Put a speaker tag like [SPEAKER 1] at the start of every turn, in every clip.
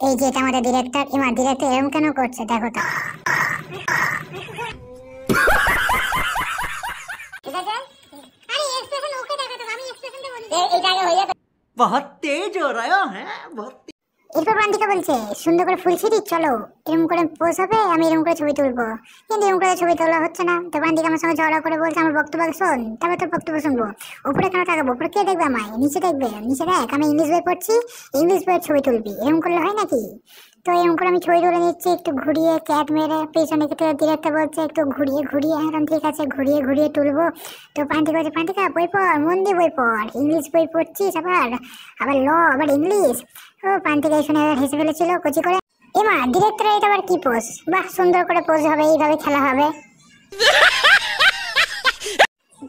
[SPEAKER 1] এই যে এটা আমাদের ডিরেক্টর। ইমা ডিরেক্টর এরকম কেন করছে দেখো তো। ঠিক আছে, আরে এক্সপ্রেশন ওকে দেখো তো, আমি এক্সপ্রেশনটা বলি এইটা আগে হয়ে যাবে।
[SPEAKER 2] बहुत तेज हो रहा है बहुत।
[SPEAKER 1] এরপর প্রান্তিকা বলছে সুন্দর করে ফুল ছিঁড়ি, চলো এরকম করে পোজ হবে, আমি এরকম করে ছবি তুলবো। কিন্তু এরকম করে ছবি তোলা হচ্ছে না। তো প্রান্তিকা আমার সঙ্গে ঝগড়া করে বলছে আমার বক্তব্য শোন, তারপর তোর বক্তব্য শুনবো। উপরে কেন তাকাবো? উপরে কে দেখবে আমায়? নিচে দেখবে। নিচে দেখ, আমি ইংলিশ বই পড়ছি, ইংলিশ বইয়ের ছবি তুলবি, এরকম করলে হয় নাকি? তো এরকম করে আমি ছবি তুলে নিচ্ছি একটু ঘুরিয়ে, ক্যাট মেরে। পেছনে ডিরেক্টর বলছে একটু ঘুরিয়ে ঘুরিয়ে। এখন ঠিক আছে, ঘুরিয়ে ঘুরিয়ে তুলবো। তো প্রান্তিকা বলছে প্রান্তিকা বই পড়, মন দিয়ে বই পড়, ইংলিশ বই পড়ছিস আবার, আবার ল, আবার ইংলিশ। ও প্রান্তিকা শুনে হেসে ফেলেছিল কচি করে। এমা ডিরেক্টর এটা আবার কি পোজ? বাহ, সুন্দর করে পোজ হবে, এইভাবে খেলা হবে।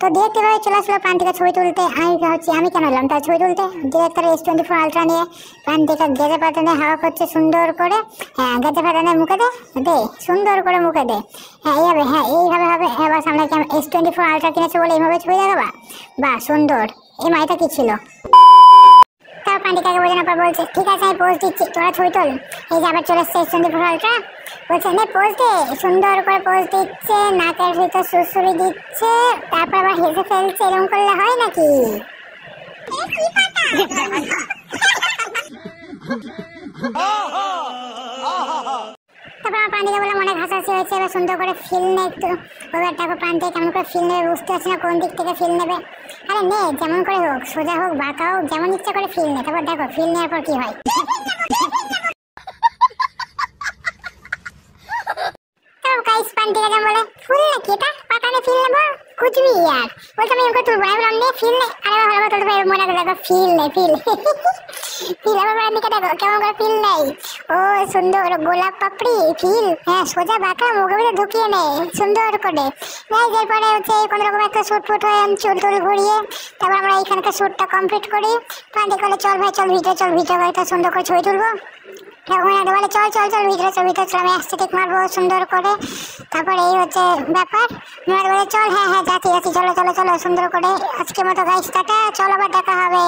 [SPEAKER 1] তো ডিরেক্টর ভাই চলে আসলো প্রান্তিকা ছবি তুলতে। আমি কেন এলাম তার ছবি তুলতে? ডিরেক্টর S24 আলট্রা নিয়ে প্রান্তিকা গেজে পাতানে হাওয়া করছে সুন্দর করে। হ্যাঁ, গেজে পাতানে মুখে দে, দে সুন্দর করে মুখে দে। হ্যাঁ এইভাবে, হ্যাঁ এইভাবে হবে। এবার সামনে S24 আলট্রা কিনেছে বলে এইভাবে ছবি দেখাবা। বাহ সুন্দর। এমা এটা কি ছিল? তার প্রান্তিকাকে বোঝানোর পর বলছে ঠিক আছে আমি পোজ দিচ্ছি, তোরা ছবি তোল। এই যে আবার চলে এসছে S24 আলট্রা, বলছে নে পোজ দে। সুন্দর করে পোজ দিচ্ছে, নাকের ভিতর সুরসুরি দিচ্ছে, তারপর আবার হেসে ফেলছে। এরকম করলে হয় নাকি? তারপর আমার প্রান্তিকা বলে মনে হাসাহাসি হয়েছে, এবার সুন্দর করে ফিল নে একটু। এবার দেখো প্রান্তিকা কেমন করে ফিল নেবে, বুঝতে পারছি না কোন দিক থেকে ফিল নেবে। আরে নে, যেমন করে হোক, সোজা হোক বাঁকা হোক, যেমন ইচ্ছা করে ফিল নে। তারপর দেখো ফিল নেওয়ার পর কি হয়। गाइस प्रांतिका जब बोले फूल ने केटा पता नहीं फील नेबो कुछ भी यार बोलते मैं इनको तुल बनाए हमने फील ने। अरे ভালো তো ভাই মনে করে দেখো ফিল নে ফিল ফিল আবার প্রান্তিকা দেখো কেমন করে ফিল নেই। ও সুন্দর গোলাপ পাপড়ি ফিল, হ্যাঁ সোজা বাঁকা মুখে ভিতরে ঢুকিয়ে নে সুন্দর করে। গাইস এরপরে হচ্ছে কোন রকম একটা শুট ফুট হয়ে চুল টুল ঘুরিয়ে তারপর আমরা এইখানকার শুটটা কমপ্লিট করি। প্রান্তিকা বলে চল ভাই চল ভিতরে চল, ভিতরে একটা সুন্দর করে ছবি তুলবো। বলে চল চল চল ভিতরে চল, ভিতরে চল, আমি অ্যাস্থেটিক মারবো সুন্দর করে। তারপর এই হচ্ছে ব্যাপার। বলে চল হ্যাঁ হ্যাঁ যাচ্ছি যাচ্ছি, চলো চলো চলো সুন্দর করে। আজকের মতো গাইস টাটা, চল আবার দেখা হবে।